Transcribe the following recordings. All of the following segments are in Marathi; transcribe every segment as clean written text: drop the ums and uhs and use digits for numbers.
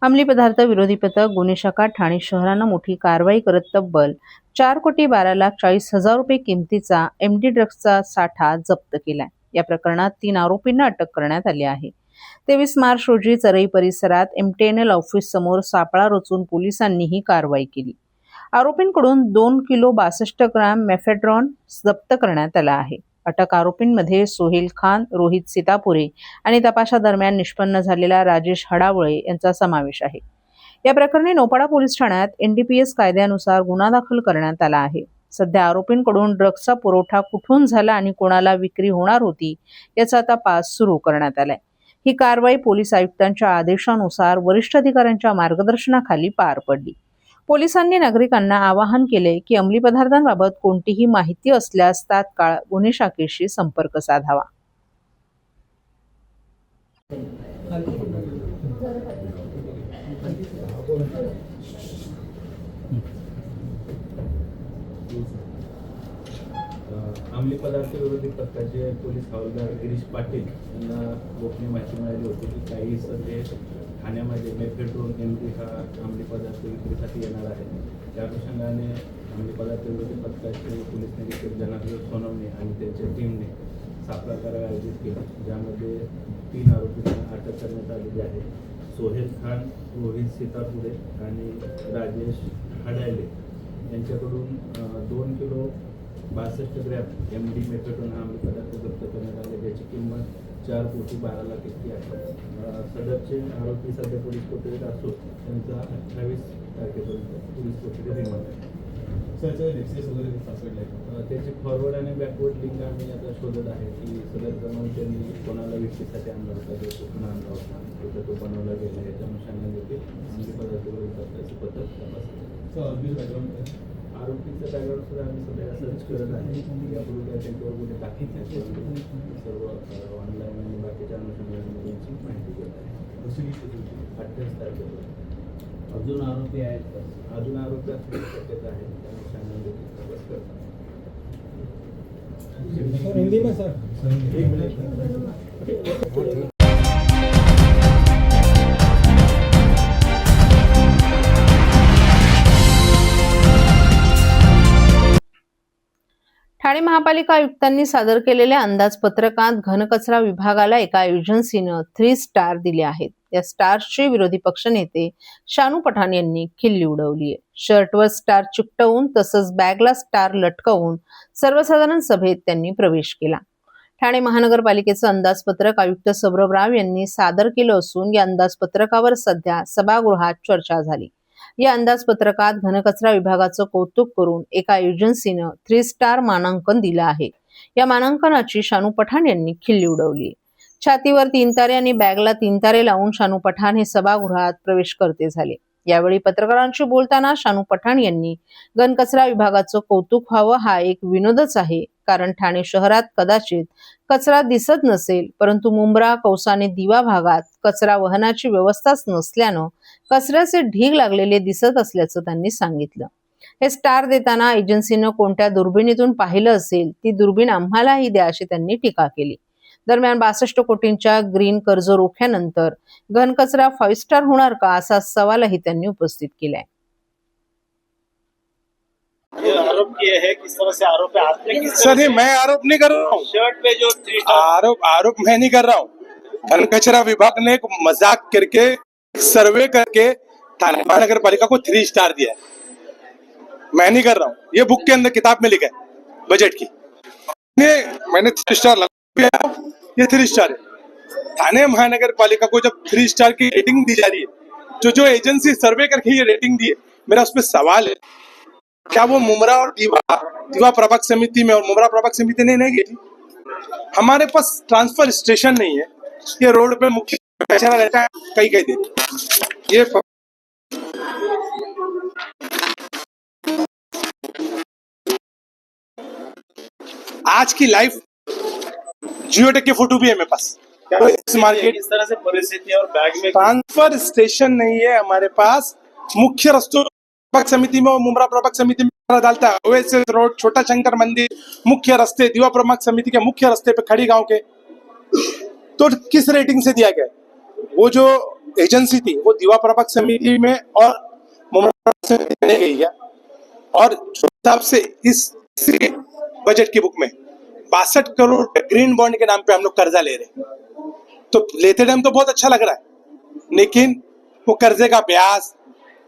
अंमली पदार्थ विरोधी पथक गुन्हे शाखा ठाणे शहरानं मोठी कारवाई करत तब्बल 4,12,40,00,000 रुपये किमतीचा एमडी ड्रग्सचा साठा जप्त केलाय। या प्रकरणात 3 आरोपींना अटक करण्यात आली आहे। 23 मार्च रोजी चरई परिसरात एमटीएनएल ऑफिस समोर सापळा रचून पोलिसांनी ही कारवाई केली। आरोपींकडून 2 किलो 62 ग्रॅम मेफेड्रॉन जप्त करण्यात आला आहे। अटक आरोपींमध्ये सोहेल खान, रोहित सीतापुरे आणि तपासादरम्यान निष्पन्न झालेला राजेश हडावळे यांचा समावेश आहे। या प्रकरणी नौपाडा पोलीस ठाण्यात एनडीपीएस कायद्यानुसार गुन्हा दाखल करण्यात आला आहे। सध्या आरोपींकडून ड्रग्सचा पुरवठा कुठून झाला आणि कोणाला विक्री होणार होती याचा तपास सुरू करण्यात आलाय। ही कारवाई पोलीस आयुक्तांच्या आदेशानुसार वरिष्ठ अधिकाऱ्यांच्या मार्गदर्शनाखाली पार पडली। पोलिसांनी नागरिकांना आवाहन केले की अंमली पदार्थांबाबत कोणतीही माहिती असल्यास तात्काळ गुन्हे शाखेशी संपर्क साधावा। अंमली पदार्थ विरोधी पथकाचे पोलीस हवालदार गिरीश पाटील यांना गोपनीय माहिती मिळाली होती की काही सध्या ठाण्यामध्ये मेफेड्रोन एमडी हा अंमली पदार्थ विक्रीसाठी येणार आहे। त्या अनुषंगाने अंमली पदार्थ विरोधी पथकाचे पोलीस निरीक्षक जनार्दन सोनवणे आणि त्यांच्या टीमने सापळा कारवाई आयोजित केली, ज्यामध्ये 3 आरोपींना अटक करण्यात आलेली आहे। सोहेल खान, रोहित सीतापुरे आणि राजेश हडावळे यांच्याकडून 2 किलो 62 ग्रॅम एमडी मेफेड्रोन हा अंमली पदार्थ जप्त करण्यात आले, ज्याची किंमत 4,12,00,000 इतकी आहे। सदरचे आरोपी सध्या पोलीस कोठडीत असून त्यांचा 28 तारखेपर्यंत पोलीस कोठडीत रिमांड आहे। त्याची फॉरवर्ड आणि बॅकवर्ड लिंक आम्ही आता शोधत आहे की सदर क्रमांक त्यांनी कोणाला विक्रीसाठी आणला होता, कुठून आणला होता, कुठं तो बनवला गेला, याच्या अनुषंगाने देखील अंमली पदार्थ विरोधी पथकाचे पथक तपासत। आरोपीचं बॅकग्राऊंड सुद्धा आम्ही सध्या सर्च करत आहे। यापूर्वी काय त्यांच्यावर गुन्हे दाखल नाही, सर्व ऑनलाईन आणि बाकीच्या अनुषंगाने त्यांची माहिती घेत आहे। 28 तारखेपर्यंत अजून आरोपी आहेत, अजून आरोपी असण्याची शक्यता आहे, त्या अनुषंगाने देखील तपास करतात। हिंदी में सर, एक मिनट। ठाणे महापालिका आयुक्तांनी सादर केलेल्या अंदाजपत्रकात घनकचरा विभागाला एका एजन्सीनं 3 स्टार दिले आहेत। या स्टार्सचे विरोधी पक्षनेते शानू पठाण यांनी खिल्ली उडवली आहे। शर्टवर स्टार चिकटवून तसंच बॅगला स्टार लटकवून सर्वसाधारण सभेत त्यांनी प्रवेश केला। ठाणे महानगरपालिकेचं अंदाजपत्रक आयुक्त सौरभ राव यांनी सादर केलं असून या अंदाजपत्रकावर सध्या सभागृहात चर्चा झाली। या अंदाजपत्रकात घनकचरा विभागाचं कौतुक करून एका एजन्सीनं 3 स्टार मानांकन दिलं आहे। या मानांकनाची शानू पठाण यांनी खिल्ली उडवली। छातीवर 3 तारे आणि बॅगला 3 तारे लावून शानू पठाण हे सभागृहात प्रवेश करते झाले। यावेळी पत्रकारांशी बोलताना शानू पठाण यांनी घनकचरा विभागाचं कौतुक व्हावं हा एक विनोदच आहे, कारण ठाणे शहरात कदाचित कचरा दिसत नसेल, परंतु मुंब्रा, कौसाने, दिवा भागात कचरा वहनाची व्यवस्थाच नसल्यानं कचऱ्याचे ढीग लागलेले दिसत असल्याचं त्यांनी सांगितलं। हे स्टार देताना एजन्सीनं कोणत्या दुर्बिणीतून पाहिलं असेल ती दुर्बीण आम्हालाही द्या अशी त्यांनी टीका केली। दरम्यान 62 कोटींच्या ग्रीन कर्ज रोख्यानंतर घनकचरा 5 स्टार होणार का असा सवालही त्यांनी उपस्थित केलाय। आरोप किए हैं, किस तरह से आरोप है आपने? सर ये मैं आरोप नहीं कर रहा हूँ, शर्ट पे जो 3 स्टार आरोप मैं नहीं कर रहा हूँ। घन कचरा विभाग ने एक मजाक करके सर्वे करके थाने महानगर पालिका को 3 स्टार दिया है। मैं नहीं कर रहा हूँ, ये बुक के अंदर किताब में लिखा है बजट की। मैंने 3 स्टार लगा, ये 3 स्टार है। थाने महानगर पालिका को जब 3 स्टार की रेटिंग दी जा रही है, जो एजेंसी सर्वे करके ये रेटिंग दी है, मेरा उसमें सवाल है, क्या वो मुमरा और दीवा प्रभाग समिति में और मुमरा प्रभाग समिति ने नहीं की? हमारे पास ट्रांसफर स्टेशन नहीं है, ये रोड पे मुख्य कचरा रहता है कई दिन। ये आज की लाइव जियोटेक के फोटो भी है मेरे पास। मार्केट इस तरह से परिस्थिति और बैग में ट्रांसफर स्टेशन नहीं है हमारे पास। मुख्य रस्तों प्रभाग समिति में और मुमरा प्रभाग समिति में डालता है, ओएसएस रोड, छोटा शंकर मंदिर, मुख्य रास्ते, दीवा प्रभाग समिति के मुख्य रास्ते पे खड़ी गांव के, तो किस रेटिंग से दिया गया? वो जो एजेंसी थी वो दीवा प्रभाग समिति में और मुमरा समिति में गई है, और जो हिसाब से इस बजट की बुक में 62 करोड़ ग्रीन बॉन्ड के नाम पे हम लोग कर्जा ले रहे हैं। तो लेते टाइम तो बहुत अच्छा लग रहा है, लेकिन वो कर्जे का ब्याज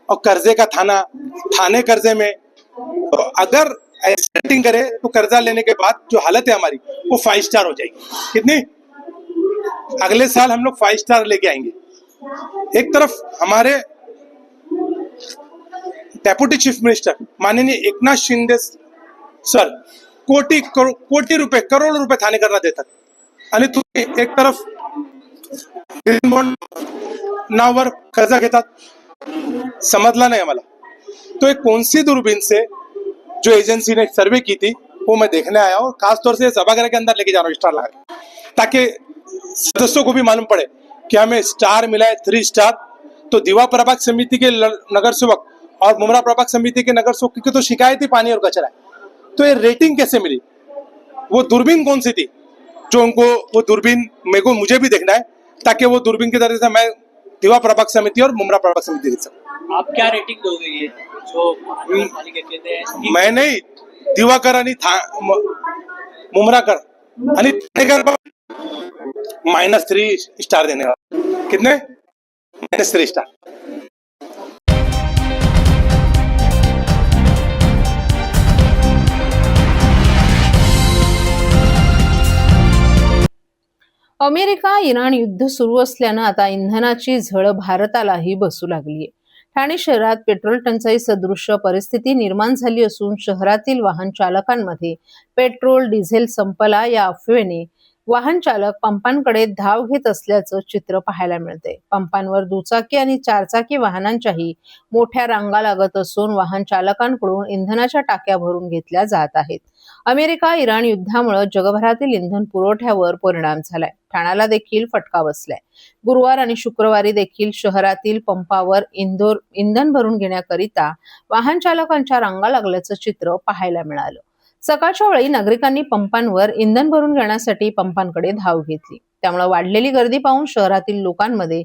और कर्जे का थाने कर्जे में, तो अगर ऐसे सेटिंग करे तो कर्जा लेने के बाद जो हालत है हमारी वो 5 स्टार हो जाएगी। कितनी? अगले साल हम लोग 5 स्टार लेके आएंगे। एक तरफ हमारे डेप्यूटी चीफ मिनिस्टर माननीय एकनाथ शिंदे सर कोटी रुपये करोड रुपये ठाणे करण्यात देतात, आणि तुम्ही एक तरफ ग्रीन बॉन्ड नावावर कर्ज घेतात। समजला नहीं आम्हाला। तो एक कौन सी दूरबीन से जो एजेंसी ने सर्वे की थी वो मैं देखने आया, और खासतौर से सभागृह के अंदर लेके जा रहा हूँ स्टार लगा के, ताकि सदस्यों को भी मालूम पड़े कि हमें स्टार मिला है 3 स्टार। तो दीवा प्रभाग समिति के नगर सेवक और मुमरा प्रभाग समिति के नगर सेवक की तो शिकायत ही पानी और कचरा है, तो ये रेटिंग कैसे मिली? वो दूरबीन कौन सी थी जो उनको, वो दूरबीन मुझे भी देखना है, ताकि वो दूरबीन के जरिए से मैं दीवा प्रभाग समिति और मुमरा प्रभाग समिति देख सकूं। आप क्या रेटिंग दोगे ये जो महानगरपालिका कहते हैं? मैं नहीं, दिवाकर आणि मुमराकर आणि ठाणेकर -3 स्टार देने वाला। कितने? -3 स्टार। अमेरिका इराण युद्ध सुरू असल्यानं आता इंधनाची झळ भारतालाही बसू लागलीय। ठाणे शहरात पेट्रोल टंचाई सदृश्य परिस्थिती निर्माण झाली असून शहरातील वाहन चालकांमध्ये पेट्रोल डिझेल संपला या अफवेने वाहन चालक पंपांकडे धाव घेत असल्याचं चित्र पाहायला मिळते। पंपांवर दुचाकी आणि चारचाकी वाहनांच्याही मोठ्या रांगा लागत असून वाहन चालकांकडून इंधनाच्या टाक्या भरून घेतल्या जात आहेत। अमेरिका इराण युद्धामुळे जगभरातील इंधन पुरवठ्यावर परिणाम झालाय। ठाण्याला देखील फटका बसलाय। गुरुवार आणि शुक्रवारी देखील शहरातील पंपावर इंधन भरून घेण्याकरिता वाहन चालकांच्या रांगा लागल्याचं चित्र पाहायला मिळालं। सकाळच्या वेळी नागरिकांनी पंपांवर इंधन भरून घेण्यासाठी पंपांकडे धाव घेतली, त्यामुळे वाढलेली गर्दी पाहून शहरातील लोकांमध्ये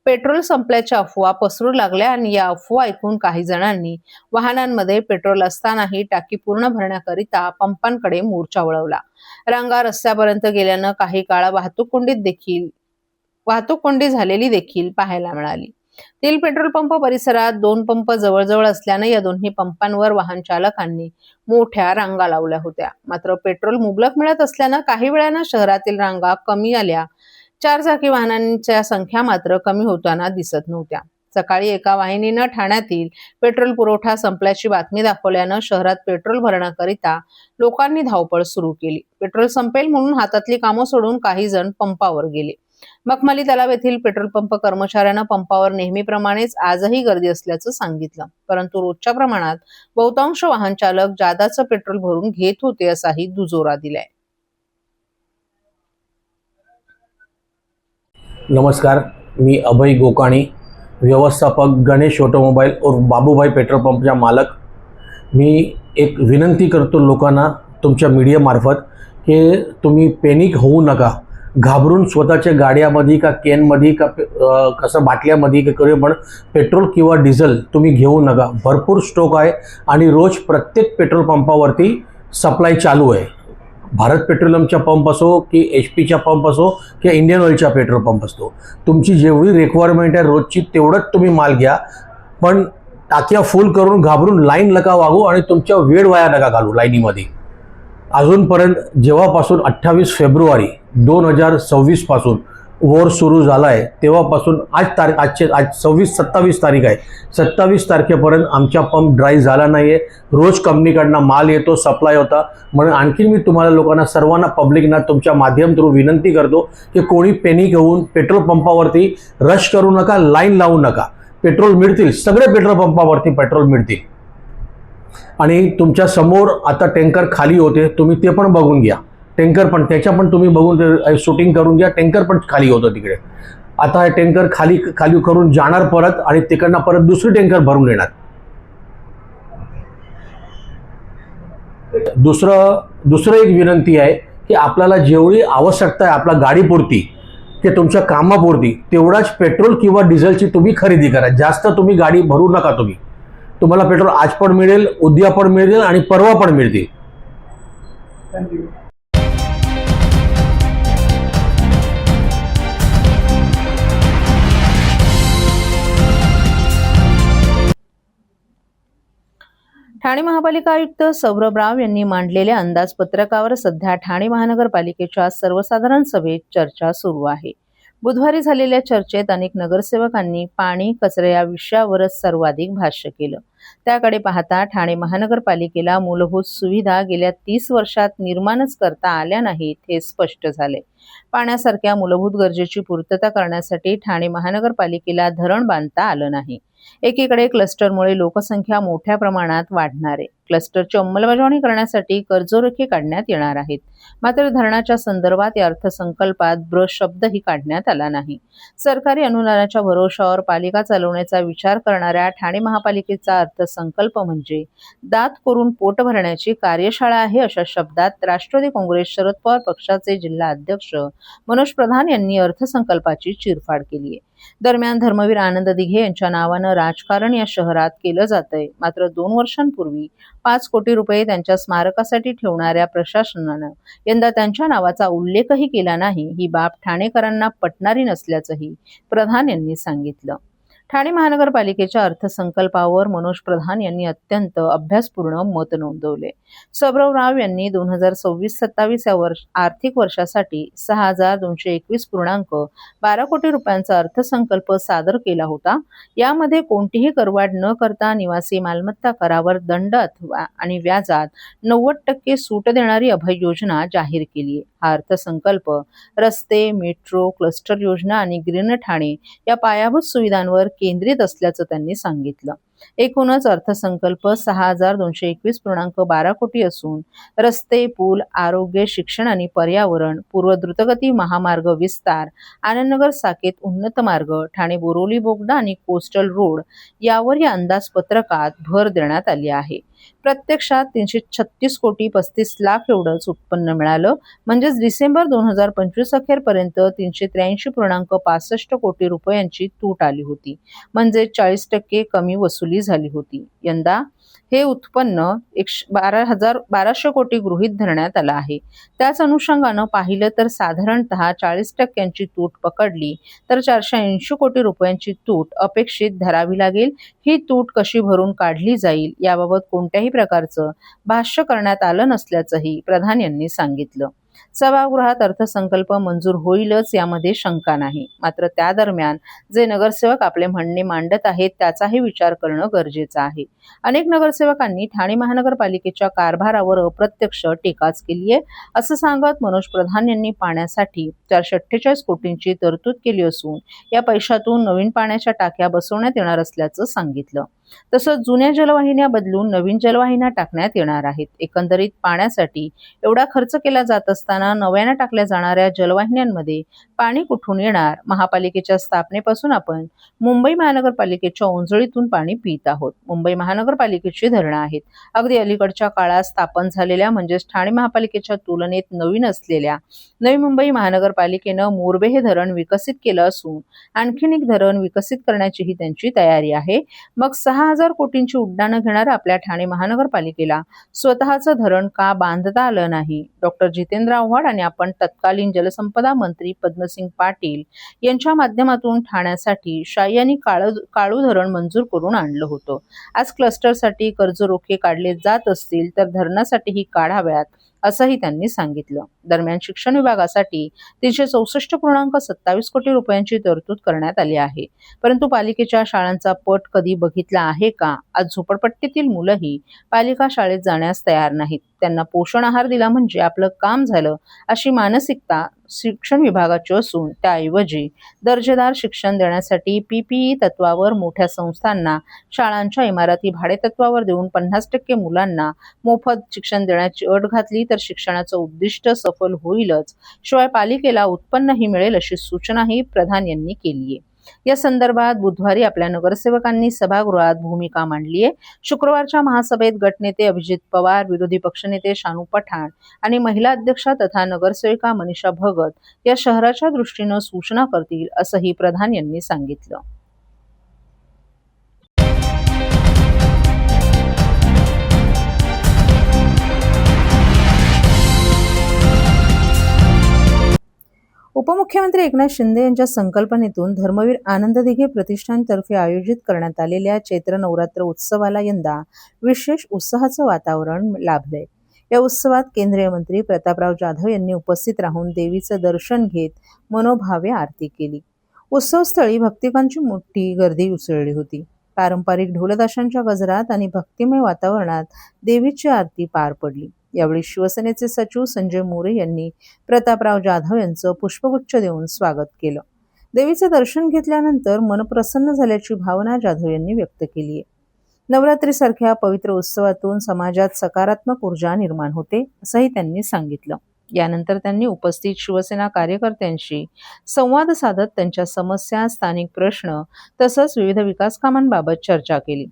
पेट्रोल संपल्याच्या अफवा पसरू लागल्या आणि या अफवा ऐकून काही जणांनी वाहनांमध्ये पेट्रोल असतानाही टाकी पूर्ण भरण्याकरिता पंपांकडे मोर्चा वळवला। रांगा रस्त्यापर्यंत गेल्यानं काही काळ वाहतूक कोंडी झालेली देखील पाहायला मिळाली। तेल पेट्रोल पंप परिसरात 2 पंप जवळजवळ असल्याने या दोन्ही पंपांवर वाहन चालकांनी मोठ्या रांगा लावल्या होत्या। मात्र पेट्रोल मुबलक मिळत असल्यानं काही वेळानं शहरातील रांगा कमी आल्या। चारचाकी वाहनांच्या संख्या मात्र कमी होताना दिसत नव्हत्या। सकाळी एका वाहिनीनं ठाण्यातील पेट्रोल पुरवठा संपल्याची बातमी दाखवल्यानं शहरात पेट्रोल भरण्याकरिता लोकांनी धावपळ सुरू केली। पेट्रोल संपेल म्हणून हातातली कामं सोडून काही जण पंपावर गेले। मखमली तलाव येथील पेट्रोल पंप कर्मचाऱ्यांना पंपावर नेहमीप्रमाणेच आजही गर्दी असल्याचं सांगितलं, परंतु रोजच्या प्रमाणात बहुतांश वाहन चालक जादाचं पेट्रोल भरून घेत होते असाही दुजोरा दिलाय। नमस्कार, मी अभय गोकाणी, व्यवस्थापक गणेश ऑटोमोबाईल और बाबूभाई पेट्रोल पंपचा मालक। मी एक विनंती करतो लोकांना तुमच्या मीडियामार्फत की तुम्ही पॅनिक होऊ नका, घाबरून स्वतःच्या गाड्यामध्ये का कॅनमध्ये का कसं बाटल्यामध्ये का पण पेट्रोल किंवा डिझेल तुम्ही घेऊ नका। भरपूर स्टॉक आहे आणि रोज प्रत्येक पेट्रोल पंपावरती सप्लाय चालू आहे। भारत पेट्रोलियमचा पंप असो की HP चा पंप असो की इंडियन ऑइलचा पेट्रोल पंप असतो, तुमची जेवढी रिक्वायरमेंट आहे रोजची तेवढंच तुम्ही माल घ्या, पण टाक्या फुल करून घाबरून लाईन नका वागू आणि तुमच्या वेळ वाया नका घालू लाईनीमध्ये। अजूनपर्यंत जेव्हापासून 28 फेब्रुवारी 2026 पासून वॉर सुरू झाला आहे तेव्हापासून आज 27 तारीख आहे, 27 तारखेपर्यंत आमचा पंप ड्राय झाला नाही आहे। रोज कंपनीकडनं माल येतो, सप्लाय होता। म्हणून आणखी मी तुम्हाला लोकांना सर्वांना पब्लिकना तुमच्या माध्यम थ्रू विनंती करतो की कोणी पॅनिक होऊन पेट्रोल पंपावरती रश करू नका, लाईन लावू नका। पेट्रोल मिळतील, सगळे पेट्रोल पंपावरती पेट्रोल मिळतील। आणि तुमच्या समोर आता टँकर खाली होते, तुम्ही ते पण बघून घ्या। टँकर पण त्याच्या पण तुम्ही बघून शूटिंग करून घ्या, टँकर पण खाली होतं तिकडे। आता हे टँकर खाली करून जाणार परत आणि तिकडनं परत दुसरी टँकर भरून येणार। दुसरं एक विनंती आहे की आपल्याला जेवढी आवश्यकता आहे आपल्या गाडीपुरती ते तुमच्या कामापुरती तेवढाच पेट्रोल किंवा डिझेलची तुम्ही खरेदी करा. जास्त तुम्ही गाडी भरू नका. तुम्हाला पेट्रोल आज पण मिळेल, उद्या पण मिळेल आणि परवा पण मिळतील. थँक्यू. ठाणे महापालिका आयुक्त सौरभ राव यांनी मांडलेल्या अंदाजपत्रकावर सध्या ठाणे महानगरपालिकेच्या सर्वसाधारण सभेत चर्चा सुरू आहे. बुधवारी झालेल्या चर्चेत अनेक नगरसेवकांनी पाणी कचरा या विषयावरच सर्वाधिक भाष्य केलं. त्याकडे पाहता ठाणे महानगरपालिकेला मूलभूत सुविधा गेल्या 30 वर्षात निर्माणच करता आल्या नाहीत हे स्पष्ट झाले. पाण्यासारख्या मूलभूत गरजेची पूर्तता करण्यासाठी ठाणे महानगरपालिकेला धरण बांधता आलं नाही. एकीकडे क्लस्टरमुळे लोकसंख्या मोठ्या प्रमाणात वाढणार आहे. क्लस्टरची अंमलबजावणी करण्यासाठी कर्जरोखे काढण्यात येणार आहेत. मात्र धरणाच्या संदर्भात या अर्थसंकल्पात ब्र शब्दही काढण्यात आला नाही. सरकारी अनुदानाच्या भरोशावर पालिका चालवण्याचा विचार करणाऱ्या ठाणे महापालिकेचा अर्थसंकल्प म्हणजे दात करून पोट भरण्याची कार्यशाळा आहे, अशा शब्दात राष्ट्रवादी काँग्रेस शरद पवार पक्षाचे जिल्हा अध्यक्ष मनोज प्रधान यांनी अर्थसंकल्पाची चिरफाड केली आहे. दरम्यान धर्मवीर आनंद दिघे यांच्या नावानं राजकारण या शहरात केलं जातंय. मात्र 2 वर्षांपूर्वी 5 कोटी रुपये त्यांच्या स्मारकासाठी ठेवणाऱ्या प्रशासनानं यंदा त्यांच्या नावाचा उल्लेखही केला नाही. ही बाब ठाणेकरांना पटणारी नसल्याचंही प्रधान यांनी सांगितलं. ठाणे महानगरपालिकेच्या अर्थसंकल्पावर मनोज प्रधान यांनी अत्यंत अभ्यासपूर्ण मत नोंदवले. सौरभ राव यांनी 2026-27 या आर्थिक वर्षासाठी 6,221.12 कोटी रुपयांचा अर्थसंकल्प सादर केला होता. यामध्ये कोणतीही करवाढ न करता निवासी मालमत्ता करावर दंड आणि व्याजात 90% सूट देणारी अभय योजना जाहीर केली आहे. हा अर्थसंकल्प रस्ते, मेट्रो, क्लस्टर योजना आणि ग्रीन ठाणे या पायाभूत सुविधांवर केंद्रित असल्याचं त्यांनी सांगितलं. एकूणच अर्थसंकल्प 6,221.12 कोटी असून रस्ते, पूल, आरोग्य, शिक्षण आणि पर्यावरण, पूर्व द्रुतगती महामार्ग विस्तार, आनंदनगर साकेत उन्नत मार्ग, ठाणे बोरिवली बोगदा आणि कोस्टल रोड यावर या अंदाजपत्रकात भर देण्यात आली आहे. प्रत्यक्षात 336 कोटी 35 लाख एवढंच उत्पन्न मिळालं. म्हणजेच डिसेंबर 2025 अखेरपर्यंत 383.65 कोटी रुपयांची तूट आली होती. म्हणजे 40% कमी वसुली झाली होती. यंदा हे उत्पन्न 12,200 कोटी गृहीत धरण्यात आलं आहे. त्याच अनुषंगानं पाहिलं तर साधारणतः 40% तूट पकडली तर 480 कोटी रुपयांची तूट अपेक्षित धरावी लागेल. ही तूट कशी भरून काढली जाईल याबाबत कोणत्याही प्रकारचं भाष्य करण्यात आलं नसल्याचंही प्रधान यांनी सांगितलं. सभागृहात अर्थसंकल्प मंजूर होईलच यामध्ये शंका नाही. मात्र त्या दरम्यान जे नगरसेवक आपले म्हणणे मांडत आहेत त्याचाही विचार करणं गरजेचं आहे. अनेक नगरसेवकांनी ठाणे महानगरपालिकेच्या कारभारावर अप्रत्यक्ष टीकाच केली आहे. असं सांगत मनोज प्रधान यांनी पाण्यासाठी 448 कोटींची तरतूद केली असून या पैशातून नवीन पाण्याच्या टाक्या बसवण्यात येणार असल्याचं सांगितलं. तसंच जुन्या जलवाहिन्या बदलून नवीन जलवाहिन्या टाकण्यात येणार आहेत. एकंदरीत पाण्यासाठी एवढा खर्च केला जात असताना नव्यानं टाकल्या जाणाऱ्या जलवाहिन्यांमध्ये पाणी कुठून येणार? महापालिकेच्या स्थापनेपासून आपण मुंबई महानगरपालिकेच्या ओंजळीतून पाणी पित आहोत. मुंबई महानगरपालिकेची धरणं आहेत. अगदी अलीकडच्या काळात स्थापन झालेल्या म्हणजेच ठाणे महापालिकेच्या तुलनेत नवीन असलेल्या नवी मुंबई महानगरपालिकेनं मोरबे हे धरण विकसित केलं असून आणखीन एक धरण विकसित करण्याचीही त्यांची तयारी आहे. मग 6,000 कोटींची उड्डाणं घेणाऱ्या आपल्या ठाणे महानगरपालिकेला स्वतःचं धरण का बांधता आलं नाही? डॉक्टर जितेंद्र आव्हाड आणि आपण तत्कालीन जलसंपदा मंत्री पद्मसिंग पाटील यांच्या माध्यमातून ठाण्यासाठी शाई आणि काळू धरण मंजूर करून आणलं होतं. आज क्लस्टरसाठी कर्जरोखे काढले जात असतील तर धरणासाठीही काढाव्यात असंही त्यांनी सांगितलं. दरम्यान शिक्षण विभागासाठी 364.27 कोटी रुपयांची तरतूद करण्यात आली आहे. परंतु पालिकेच्या शाळांचा पट कधी बघितला आहे का? आज झोपडपट्टीतील मुलंही पालिका शाळेत जाण्यास तयार नाहीत. त्यांना पोषण आहार दिला म्हणजे आपलं काम झालं अशी मानसिकता शिक्षण विभागाची असून त्याऐवजी दर्जेदार शिक्षण देण्यासाठी PPE तत्वावर मोठ्या संस्थांना शाळांच्या इमारती भाडेतत्वावर देऊन 50% मुलांना मोफत शिक्षण देण्याची अट घातली तर शिक्षणाचं उद्दिष्ट सफल होईलच, शिवाय पालिकेला उत्पन्नही मिळेल अशी सूचनाही प्रधान यांनी केली आहे. या संदर्भात बुधवारी आपल्या नगरसेवकांनी सभागृहात भूमिका मांडली आहे. शुक्रवारच्या महासभेत गटनेते अभिजित पवार, विरोधी पक्षनेते शानू पठाण आणि महिला अध्यक्षा तथा नगरसेविका मनीषा भगत या शहराच्या दृष्टीनं सूचना करतील, असंही प्रधान यांनी सांगितलं. उपमुख्यमंत्री एकनाथ शिंदे यांच्या संकल्पनेतून धर्मवीर आनंद दिघे प्रतिष्ठानतर्फे आयोजित करण्यात आलेल्या चैत्र नवरात्र उत्सवाला यंदा विशेष उत्साहाचं वातावरण लाभलंय. या उत्सवात केंद्रीय मंत्री प्रतापराव जाधव यांनी उपस्थित राहून देवीचं दर्शन घेत मनोभावे आरती केली. उत्सवस्थळी भक्तिकांची मोठी गर्दी उसळली होती. पारंपरिक ढोलताशांच्या गजरात आणि भक्तिमय वातावरणात देवीची आरती पार पडली. यावेळी शिवसेनेचे सचिव संजय मोरे यांनी प्रतापराव जाधव यांचं पुष्पगुच्छ देऊन स्वागत केलं. देवीचं दर्शन घेतल्यानंतर मन प्रसन्न झाल्याची भावना जाधव यांनी व्यक्त केली आहे. नवरात्रीसारख्या पवित्र उत्सवातून समाजात सकारात्मक ऊर्जा निर्माण होते, असंही त्यांनी सांगितलं. यानंतर त्यांनी उपस्थित शिवसेना कार्यकर्त्यांशी संवाद साधत त्यांच्या समस्या, स्थानिक प्रश्न तसंच विविध विकास कामांबाबत चर्चा केली.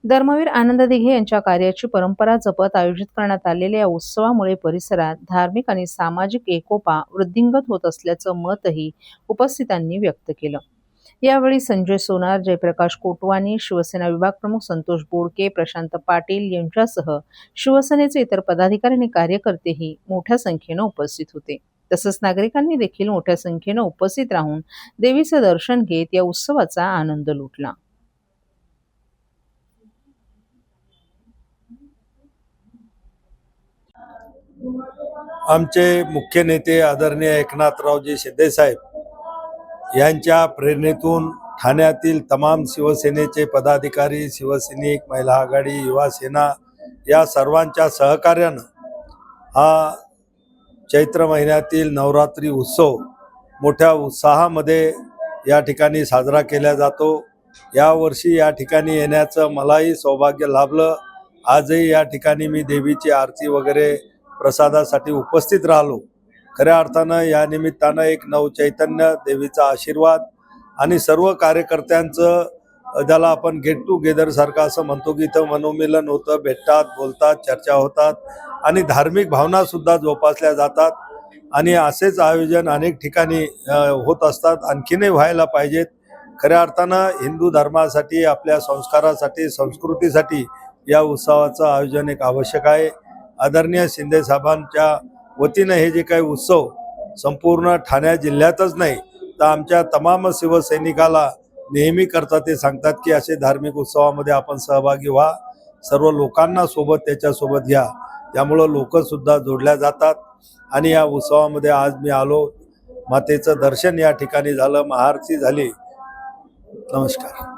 धर्मवीर आनंद दिघे यांच्या कार्याची परंपरा जपत आयोजित करण्यात आलेल्या या उत्सवामुळे परिसरात धार्मिक आणि सामाजिक एकोपा वृद्धिंगत होत असल्याचं मतही उपस्थितांनी व्यक्त केलं. यावेळी संजय सोनार, जयप्रकाश कोटवानी, शिवसेना विभाग प्रमुख संतोष बोडके, प्रशांत पाटील यांच्यासह शिवसेनेचे इतर पदाधिकारी आणि कार्यकर्तेही मोठ्या संख्येनं उपस्थित होते. तसंच नागरिकांनी देखील मोठ्या संख्येनं उपस्थित राहून देवीचं दर्शन घेत या उत्सवाचा आनंद लुटला. आमचे मुख्य नेते आदरणीय एकनाथरावजी शिंदे साहेब यांच्या प्रेरणेतून ठाण्यातील तमाम शिवसेनेचे पदाधिकारी, शिवसैनिक, महिला आघाडी, युवा सेना या सर्वांच्या सहकार्यानं हा चैत्र महिन्यातील नवरात्री उत्सव मोठ्या उत्साहामध्ये या ठिकाणी साजरा केला जातो. यावर्षी या ठिकाणी येण्याचं मलाही सौभाग्य लाभलं. आजही या ठिकाणी मी देवीची आरती वगैरे प्रसादासाठी उपस्थित राहिलो. खऱ्या अर्थानं या निमित्तानं एक नवचैतन्य, देवीचा आशीर्वाद आणि सर्व कार्यकर्त्यांचं ज्याला आपण गेट टुगेदर सारखं असं म्हणतो की इथं मनोमिलन होतं, भेटतात, बोलतात, चर्चा होतात आणि धार्मिक भावनासुद्धा जोपासल्या जातात. आणि असेच आयोजन अनेक ठिकाणी होत असतात, आणखीनही व्हायला पाहिजेत. खऱ्या अर्थानं हिंदू धर्मासाठी, आपल्या संस्कारासाठी, संस्कृतीसाठी या उत्सवाचं आयोजन एक आवश्यक आहे. आदरणीय शिंदे साहेबांच्या वतीनं हे जे काही उत्सव संपूर्ण ठाणे जिल्ह्यातच नाही तर आमच्या तमाम शिवसैनिकाला नेहमी करतात, ते सांगतात की असे धार्मिक उत्सवामध्ये आपण सहभागी व्हा, सर्व लोकांना सोबत त्याच्यासोबत घ्या. त्यामुळं लोकंसुद्धा जोडल्या जातात. आणि या उत्सवामध्ये आज मी आलो, मातेचं दर्शन या ठिकाणी झालं, महाआरती झाली. नमस्कार.